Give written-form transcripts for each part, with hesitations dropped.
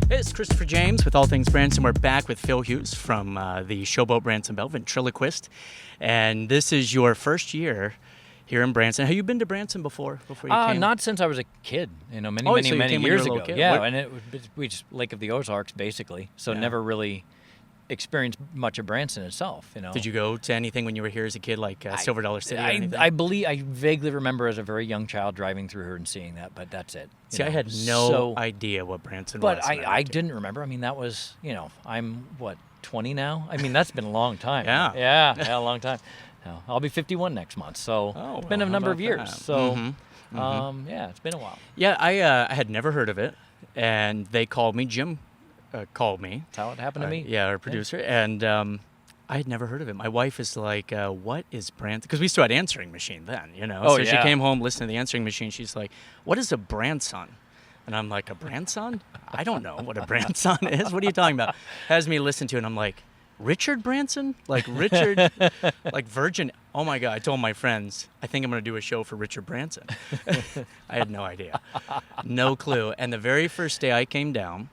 Hey, it's Christopher James with All Things Branson. We're back with Phil Hughes from the Showboat Branson Bell, Ventriloquist. And this is your first year here in Branson. Have you been to Branson before you came? Not since I was a kid, many so you many came when you years were a ago. little kid? Yeah, What- and it was we just Lake of the Ozarks, basically. So Yeah. never really experienced much of Branson itself, Did you go to anything when you were here as a kid, like Silver Dollar City or anything? I vaguely remember as a very young child driving through here and seeing that, but that's it. See, I had no idea what Branson But was. when I was a kid. didn't remember. I mean, that was, I'm, 20 now? I mean, that's been a long time. Yeah. Yeah, a long time. No, I'll be 51 next month, so Oh, it's been well, a how number of about years. that? So, Mhm, yeah, it's been a while. Yeah, I had never heard of it, and they called me. Jim called me. That's how it happened to me. Yeah, our producer. And I had never heard of it. My wife is like, what is Branson? Because we still had answering machine then, Oh, so she yeah. came home, listened to the answering machine. She's like, what is a Branson? And I'm like, a Branson? I don't know what a Branson is. What are you talking about? Has me listen to it, and I'm like, Richard Branson? Like Richard, like Virgin. Oh my God. I told my friends, I think I'm going to do a show for Richard Branson. I had no idea. No clue. And the very first day I came down,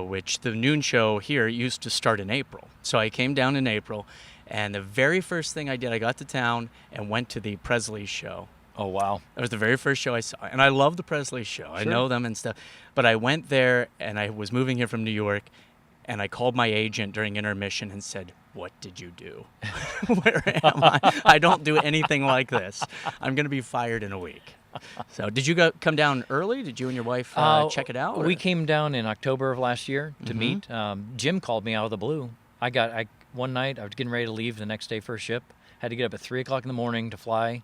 which the noon show here used to start in April. So I came down in April, and the very first thing I did, I got to town and went to the Presley show. Oh, wow. That was the very first show I saw. And I love the Presley show. I Sure. know them and stuff. But I went there, and I was moving here from New York, and I called my agent during intermission and said, what did you do? Where am I? I don't do anything like this. I'm going to be fired in a week. So did you come down early? Did you and your wife check it out? We or- came down in October of last year to Mhm. meet. Jim called me out of the blue. One night, I was getting ready to leave the next day for a ship. Had to get up at 3 o'clock in the morning to fly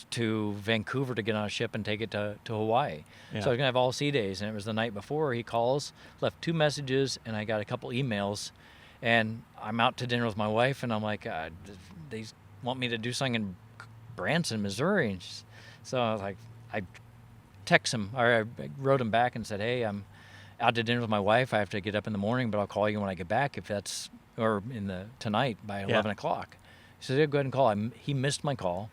to Vancouver to get on a ship and take it to Hawaii. Yeah. So I was going to have all sea days, and it was the night before. He calls, left 2 messages, and I got a couple emails. And I'm out to dinner with my wife, and I'm like, they want me to do something in Branson, Missouri. And so I was like, I text him, or I wrote him back and said, hey, I'm out to dinner with my wife. I have to get up in the morning, but I'll call you when I get back or tonight by 11 o'clock. He said, yeah, go ahead and call. He missed my call.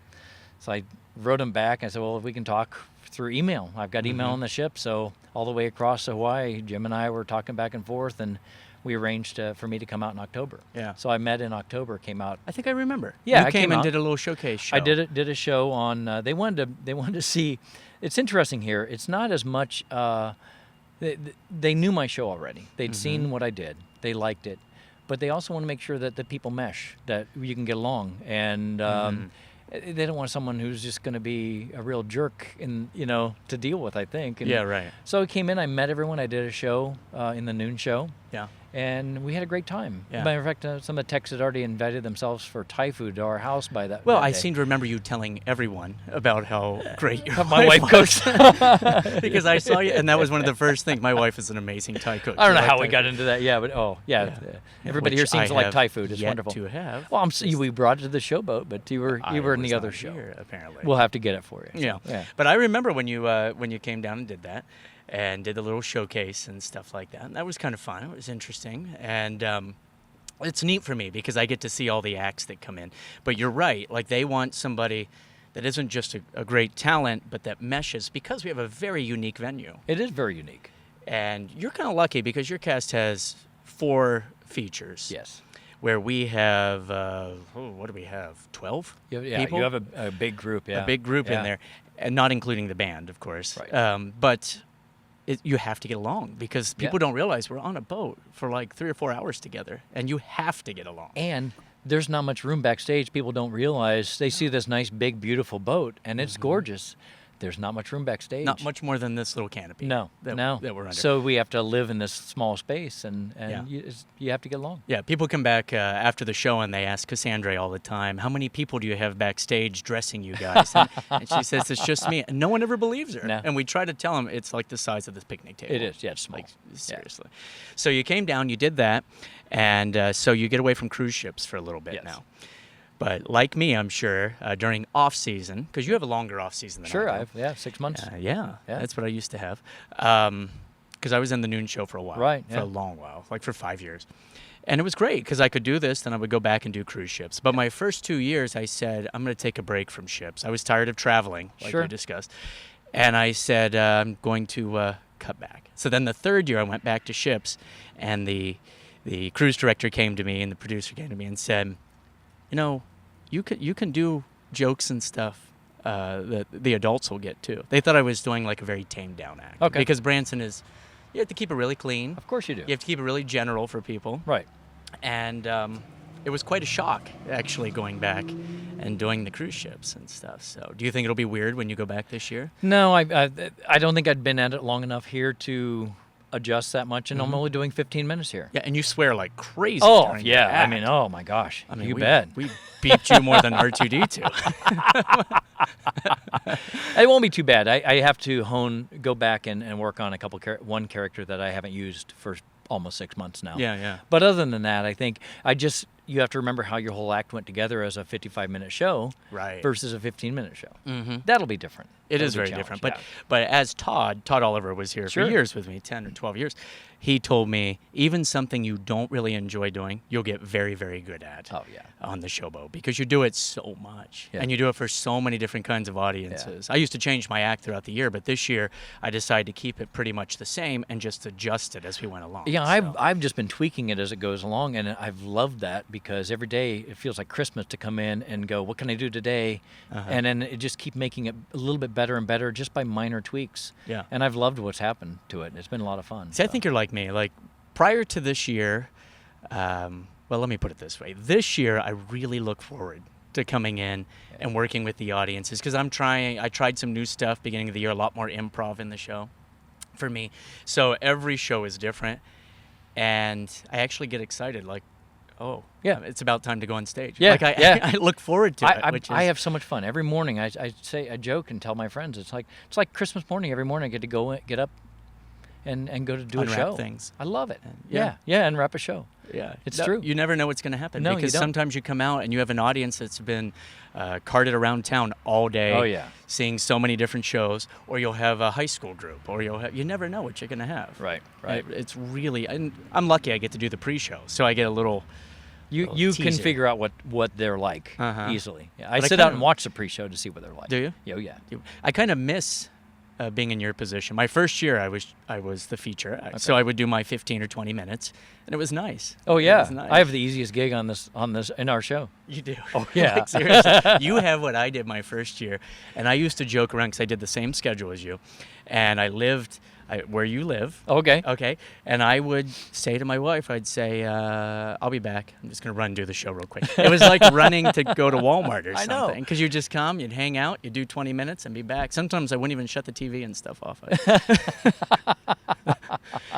So I wrote him back. I said, well, if we can talk through email. I've got email on the ship. So all the way across to Hawaii, Jim and I were talking back and forth, and we arranged for me to come out in October. Yeah. So I met in October, came out. I think I remember. Yeah, you I came came and out. did a little showcase show. I did a show on. They wanted to see. It's interesting here. It's not as much. They knew my show already. They'd seen what I did. They liked it, but they also want to make sure that the people mesh, that you can get along, and they don't want someone who's just going to be a real jerk to deal with. I think. And Yeah, right. So I came in. I met everyone. I did a show in the noon show. Yeah. And we had a great time. Yeah. Matter of fact, some of the techs had already invited themselves for Thai food to our house by that. Well, that I day. seem to remember you telling everyone about how great your My wife was. cooks. Because I saw you, and that was one of the first things. My wife is an amazing Thai cook. I don't know You how like we Thai got food? into that. Yeah, but everybody here Which seems to I like have Thai food. It's yet wonderful. to have. Well, we brought it to the showboat, but you were I in was the other not show. here, apparently. We'll have to get it for you. Yeah. Yeah. But I remember when you came down and did that, and did the little showcase and stuff like that. And that was kind of fun. It was interesting, and it's neat for me because I get to see all the acts that come in. But you're right. Like, they want somebody that isn't just a great talent, but that meshes, because we have a very unique venue. It is very unique. And you're kind of lucky because your cast has 4 features. Yes. Where we have, what do we have? 12 people? You have a big group. Yeah. A big group Yeah. in there, and not including the band, of course. Right. But you have to get along, because people Yeah. don't realize we're on a boat for like 3 or 4 hours together, and you have to get along. And there's not much room backstage. People don't realize. They see this nice, big, beautiful boat, and it's gorgeous. There's not much room backstage. Not much more than this little canopy. No, that we're under. So we have to live in this small space, and Yeah. you have to get along. Yeah, people come back after the show and they ask Cassandra all the time, how many people do you have backstage dressing you guys? And she says, it's just me. And no one ever believes her. No. And we try to tell them it's like the size of this picnic table. It is, yeah, it's small. Like, seriously. So you came down, you did that, and so you get away from cruise ships for a little bit Yes. now. But like me, I'm sure, during off-season, because you have a longer off-season than Sure, I do. 6 months. Yeah, Yeah. that's what I used to have. Because I was in the noon show for a while. Right, For yeah. a long while, like for 5 years. And it was great because I could do this, then I would go back and do cruise ships. But my first 2 years, I said, I'm going to take a break from ships. I was tired of traveling, like Sure. we discussed. And I said, I'm going to cut cut back. So then the third year I went back to ships, and the cruise director came to me and the producer came to me and said, you know, you can do jokes and stuff that the adults will get too. They thought I was doing like a very tamed down act. Okay. Because Branson is, you have to keep it really clean. Of course you do. You have to keep it really general for people. Right. And it was quite a shock, actually, going back and doing the cruise ships and stuff. So do you think it'll be weird when you go back this year? No, I don't think I'd been at it long enough here to adjust that much, and I'm only doing 15 minutes here. Yeah, and you swear like crazy. Oh, during your yeah. I act. mean, oh my gosh. I mean, you we, bet. We beat you more than R2D2. It won't be too bad. I have to go back and work on one character that I haven't used for almost 6 months now. Yeah. But other than that, I think you have to remember how your whole act went together as a 55-minute show Right. versus a 15-minute show. Mm-hmm. That'll be different. It is That'll be very a challenge, different. yeah. But as Todd Oliver was here Sure. for years with me, 10 or 12 years, he told me even something you don't really enjoy doing, you'll get very, very good at Oh, yeah. on the showboat because you do it so much. Yeah. And you do it for so many different kinds of audiences. I used to change my act throughout the year, but this year I decided to keep it pretty much the same and just adjust it as we went along. Yeah, So- I've just been tweaking it as it goes along, and I've loved that because every day it feels like Christmas to come in and go, what can I do today? And then it just keep making it a little bit better and better just by minor tweaks. Yeah. And I've loved what's happened to it. It's been a lot of fun. See, I so. think you're like me. Like, prior to this year, well, let me put it this way. This year, I really look forward to coming in and working with the audiences because I tried some new stuff beginning of the year, a lot more improv in the show for me. So every show is different, and I actually get excited, like, oh, Yeah. it's about time to go on stage. Yeah, Like, yeah. I look forward to it, which is... I have so much fun. Every morning I say a joke and tell my friends, it's like Christmas morning. Every morning I get to get up and go to do Unwrap a show. things. I love it. yeah. Yeah, and wrap a show. Yeah, It's true. You never know what's going to happen No, you because don't. sometimes you come out and you have an audience that's been carted around town all day. Oh, yeah. Seeing so many different shows, or you'll have a high school group, or you never know what you're going to have. Right. It's really, and I'm lucky I get to do the pre-show, so I get a little. You can teaser. figure out what they're like easily. Yeah, I But I sit out kinda- and watch the pre-show to see what they're like. Do you? Oh, yeah. I kind of miss being in your position. My first year, I was the feature, so I would do my 15 or 20 minutes, and it was nice. Oh It yeah, was nice. I have the easiest gig on this in our show. You do. Oh, yeah. Like, seriously. You have what I did my first year. And I used to joke around because I did the same schedule as you. And I lived where you live. Okay. Okay. And I would say to my wife, I'd say, I'll be back. I'm just going to run and do the show real quick. It was like running to go to Walmart or I know. something. Because you just come, you'd hang out, you'd do 20 minutes and be back. Sometimes I wouldn't even shut the TV and stuff off.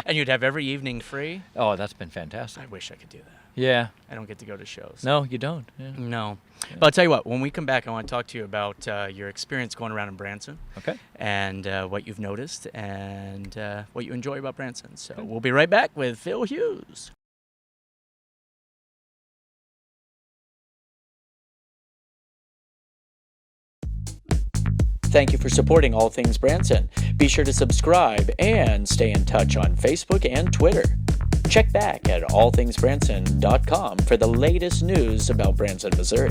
And you'd have every evening free. Oh, that's been fantastic. I wish I could do that. Yeah. I don't get to go to shows. No, you don't. Yeah. No. But I'll tell you what, when we come back, I want to talk to you about your experience going around in Branson Okay. and what you've noticed and what you enjoy about Branson. So we'll be right back with Phil Hughes. Thank you for supporting All Things Branson. Be sure to subscribe and stay in touch on Facebook and Twitter. Check back at allthingsbranson.com for the latest news about Branson, Missouri.